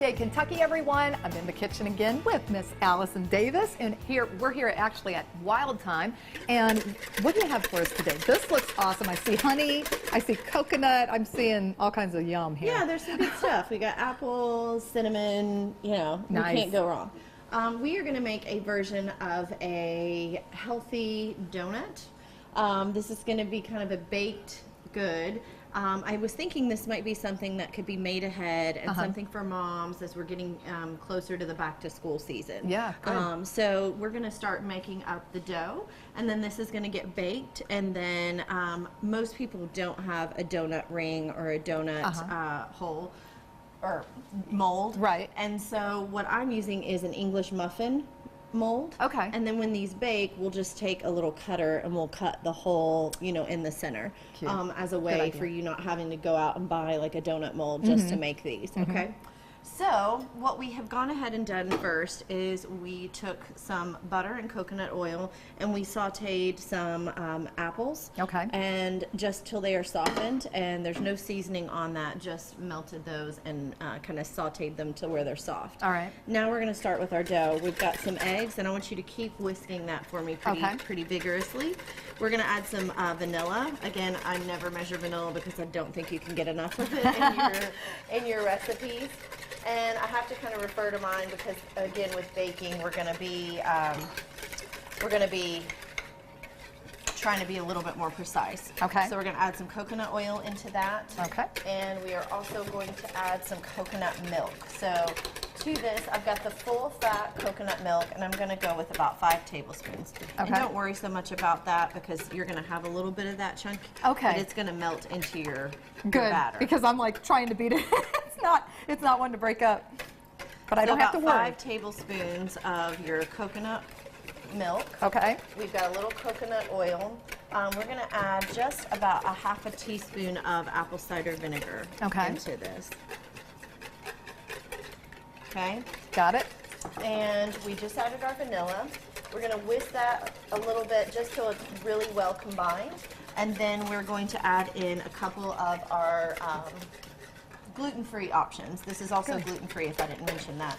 Hey, Kentucky, everyone. I'm in the kitchen again with Miss Allison Davis, and we're here actually at Wild Thyme. And what do you have for us today? This looks awesome. I see honey, I see coconut, I'm seeing all kinds of yum here. Yeah, there's some good stuff. We got apples, cinnamon, you know, Nice. You can't go wrong. We are going to make a version of a healthy donut. This is going to be kind of a baked good. I was thinking this might be something that could be made ahead and something for moms as we're getting closer to the back to school season. Yeah, good. So we're going to start making up the dough, and then this is going to get baked, and then most people don't have a donut ring or a donut hole or mold. Right. And so what I'm using is an English muffin mold. Okay. And then when these bake, we'll just take a little cutter and we'll cut the hole, you know, in the center, as a way for you not having to go out and buy like a donut mold just to make these. Okay. So what we have gone ahead and done first is we took some butter and coconut oil and we sauteed some apples. Okay. And just till they are softened, and there's no seasoning on that, just melted those and kind of sauteed them to where they're soft. All right. Now we're going to start with our dough. We've got some eggs, and I want you to keep whisking that for me pretty vigorously. We're going to add some vanilla. Again, I never measure vanilla because I don't think you can get enough of it in your recipes. And I have to kind of refer to mine because, again, with baking, we're going to be trying to be a little bit more precise. Okay. So we're going to add some coconut oil into that. Okay. And we are also going to add some coconut milk. So to this, I've got the full fat coconut milk, and I'm going to go with about 5 tablespoons. Okay. And don't worry so much about that because you're going to have a little bit of that chunk. Okay. But it's going to melt into your Good, batter. because I'm like trying to beat it. It's not one to break up, but I don't have to worry. 5 tablespoons of your coconut milk. Okay. We've got a little coconut oil. We're going to add just about a half a teaspoon of apple cider vinegar into this. Okay. Got it. And we just added our vanilla. We're going to whisk that a little bit just so it's really well combined. And then we're going to add in a couple of our gluten-free options. This is also gluten-free if I didn't mention that.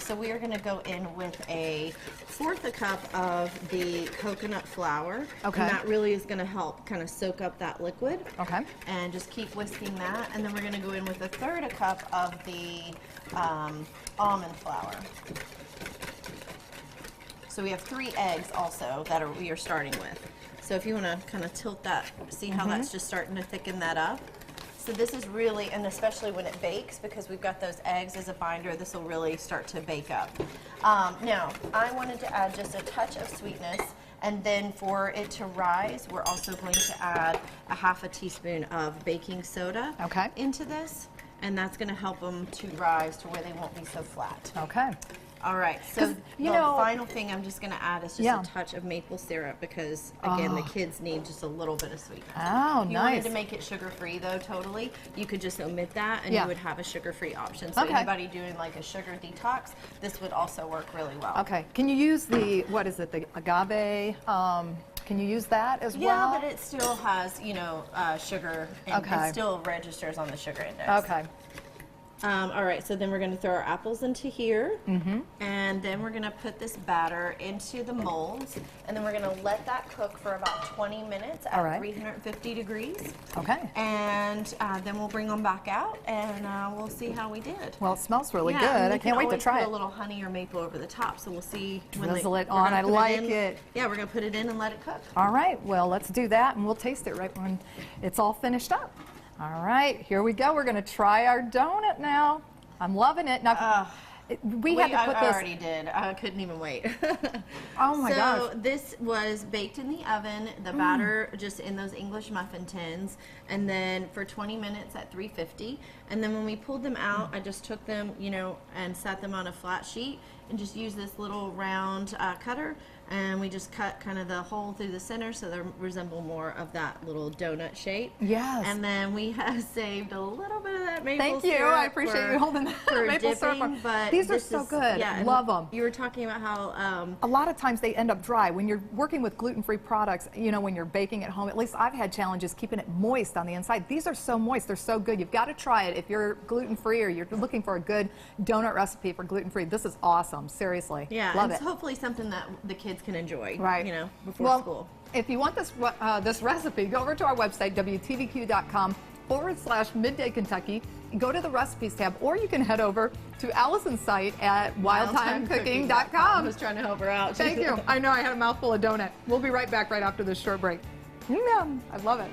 So we are going to go in with a 1/4 cup of the coconut flour. Okay. And that really is going to help kind of soak up that liquid. Okay. And just keep whisking that. And then we're going to go in with a 1/3 cup of the almond flour. So we have 3 eggs also that we are starting with. So if you want to kind of tilt that, see how that's just starting to thicken that up. So this is really, and especially when it bakes, because we've got those eggs as a binder, this will really start to bake up. Now, I wanted to add just a touch of sweetness, and then for it to rise, we're also going to add a half a teaspoon of baking soda into this, and that's going to help them to rise to where they won't be so flat. Okay. All right, so the final thing I'm just going to add is just a touch of maple syrup because, again, the kids need just a little bit of sweetness. Oh, if you wanted to make it sugar-free, though, totally, you could just omit that and you would have a sugar-free option. So anybody doing like a sugar detox, this would also work really well. Okay. Can you use the, what is it, the agave? Can you use that as well? Yeah, but it still has, you know, sugar. And it still registers on the sugar index. Okay. All right, so then we're going to throw our apples into here, and then we're going to put this batter into the molds, and then we're going to let that cook for about 20 minutes at 350 degrees. Okay. And then we'll bring them back out, and we'll see how we did. Well, it smells really good. I can't wait to try it. Put a little honey or maple over the top, so we'll see. Drizzle it on. I like it. Yeah, we're going to put it in and let it cook. All right. Well, let's do that, and we'll taste it right when it's all finished up. All right, here we go. We're going to try our donut now. I'm loving it. Now, we had to put this. I already did. I couldn't even wait. Oh my gosh. So this was baked in the oven, the batter just in those English muffin tins, and then for 20 minutes at 350. And then when we pulled them out, I just took them, you know, and set them on a flat sheet and just used this little round cutter, and we just cut kind of the hole through the center so they resemble more of that little donut shape. Yes. And then we have saved a little bit of that that maple Thank you. syrup I appreciate you holding that for maple syrup. dipping, but These are this so is- good. Yeah, and Love them. You were talking about how A lot of times they end up dry. When you're working with gluten-free products, you know, when you're baking at home, at least I've had challenges keeping it moist on the inside. These are so moist. They're so good. You've got to try it if you're gluten-free or you're looking for a good donut recipe for gluten-free. This is awesome. Seriously. yeah, Love and it. it's hopefully something that the kids can enjoy. Right. You know, before Well, school. if you want this this recipe, go over to our website, WTVQ.com/Midday Kentucky. Go to the recipes tab, or you can head over to Allison's site at I wildtimecooking.com. was trying to help her out. Thank you. I know I had a mouthful of donut. We'll be right back right after this short break. I love it.